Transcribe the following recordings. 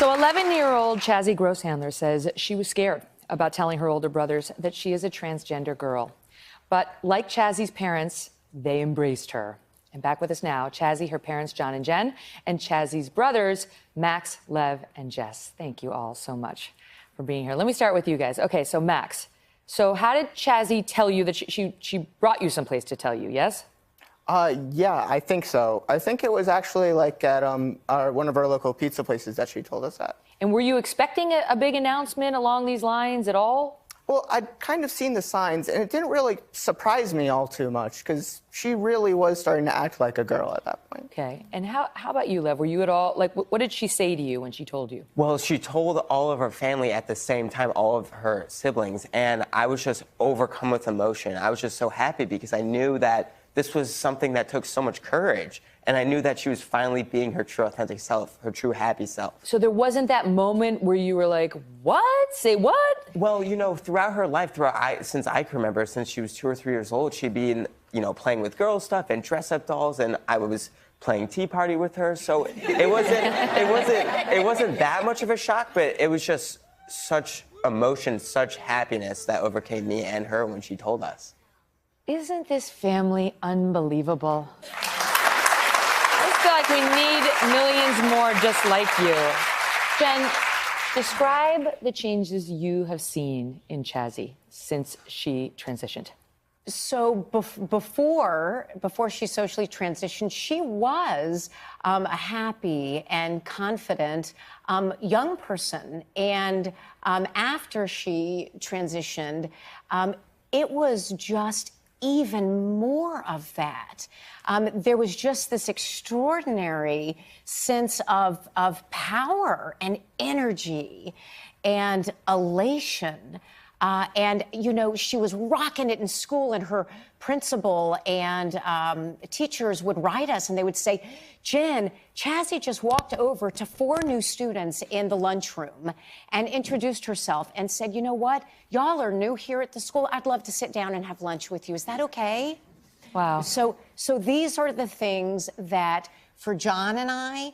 So 11-year-old Chazzie Grosshandler says she was scared about telling her older brothers that she is a transgender girl. But like Chazzie's parents, they embraced her. And back with us now, Chazzie, her parents, John and Jen, and Chazzie's brothers, Max, Lev, and Jess. Thank you all so much for being here. Let me start with you guys. Okay, so Max, so how did Chazzie tell you that she brought you someplace to tell you, yes? Yeah, I think so. I think it was actually like at one of our local pizza places that she told us at. And were you expecting a big announcement along these lines at all? Well, I'd kind of seen the signs, and it didn't really surprise me all too much, because she really was starting to act like a girl at that point. Okay, and how about you, Lev? Were you at all, like, what did she say to you when she told you? Well, she told all of her family at the same time, all of her siblings, and I was just overcome with emotion. I was just so happy because I knew that this was something that took so much courage, and I knew that she was finally being her true authentic self, her true happy self. So there wasn't that moment where you were like, what? Say what? Well, you know, throughout her life, since I can remember, since she was 2 or 3 years old, she'd been, you know, playing with girl stuff and dress-up dolls, and I was playing Tea Party with her. So it wasn't that much of a shock, but it was just such emotion, such happiness that overcame me and her when she told us. Isn't this family unbelievable? I feel like we need millions more just like you. Jen, describe the changes you have seen in Chazzie since she transitioned. So before she socially transitioned, she was a happy and confident young person. And after she transitioned, it was just even more of that. There was just this extraordinary sense of power and energy and elation. And, you know, she was rocking it in school, and her principal and teachers would write us and they would say, Jen, Chazzie just walked over to 4 new students in the lunchroom and introduced herself and said, you know what? Y'all are new here at the school. I'd love to sit down and have lunch with you. Is that okay? Wow. So these are the things that, for John and I,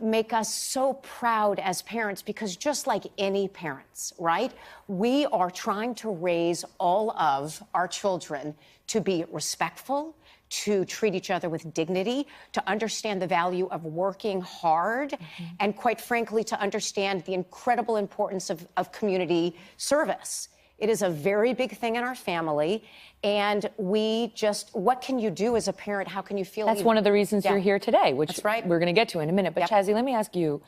make us so proud as parents, because just like any parents, right, we are trying to raise all of our children to be respectful, to treat each other with dignity, to understand the value of working hard, and quite frankly, to understand the incredible importance of community service. It is a very big thing in our family, and what can you do as a parent? How can you feel? That's one of the reasons you're here today, which That's right. We're going to get to in a minute. But Chazzie, let me ask you,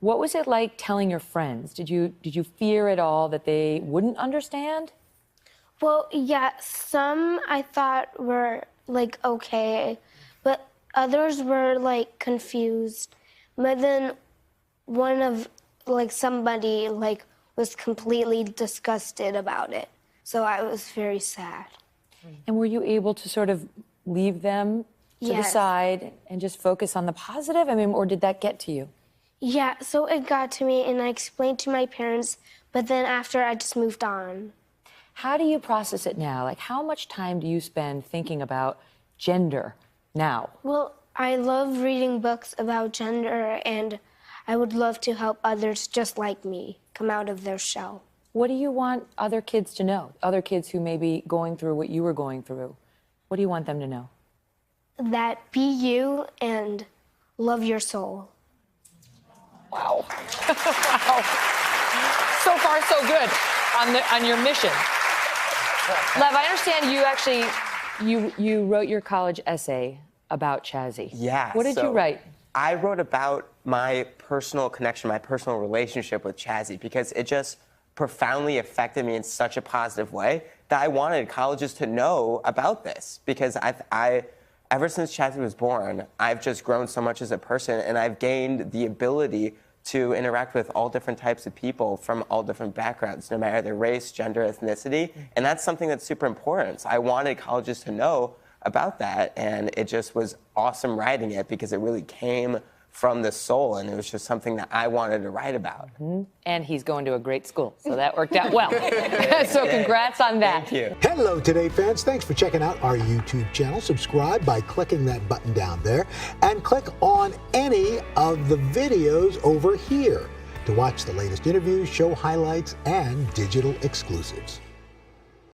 what was it like telling your friends? Did you fear at all that they wouldn't understand? Well, yeah, some I thought were like okay, but others were like confused. But then somebody was completely disgusted about it. So I was very sad. And were you able to sort of leave them to the side and just focus on the positive? I mean, or did that get to you? Yeah, so it got to me and I explained to my parents, but then after I just moved on. How do you process it now? Like, how much time do you spend thinking about gender now? Well, I love reading books about gender, and I would love to help others just like me come out of their shell. What do you want other kids to know? Other kids who may be going through what you were going through. What do you want them to know? That be you and love your soul. Wow. Wow. So far, so good on your mission. Lev, I understand you actually, you wrote your college essay about Chazzie. Yeah. What did you write? I wrote about my personal connection, my personal relationship with Chazzie, because it just profoundly affected me in such a positive way that I wanted colleges to know about this, because ever since Chazzie was born, I've just grown so much as a person, and I've gained the ability to interact with all different types of people from all different backgrounds, no matter their race, gender, ethnicity, and that's something that's super important. So I wanted colleges to know about that, and it just was awesome writing it because it really came from the soul, and it was just something that I wanted to write about. And he's going to a great school, so that worked out well. So congrats on that. Thank you. Hello, Today fans. Thanks for checking out our YouTube channel. Subscribe by clicking that button down there and click on any of the videos over here. to watch the latest interviews, show highlights, and digital exclusives.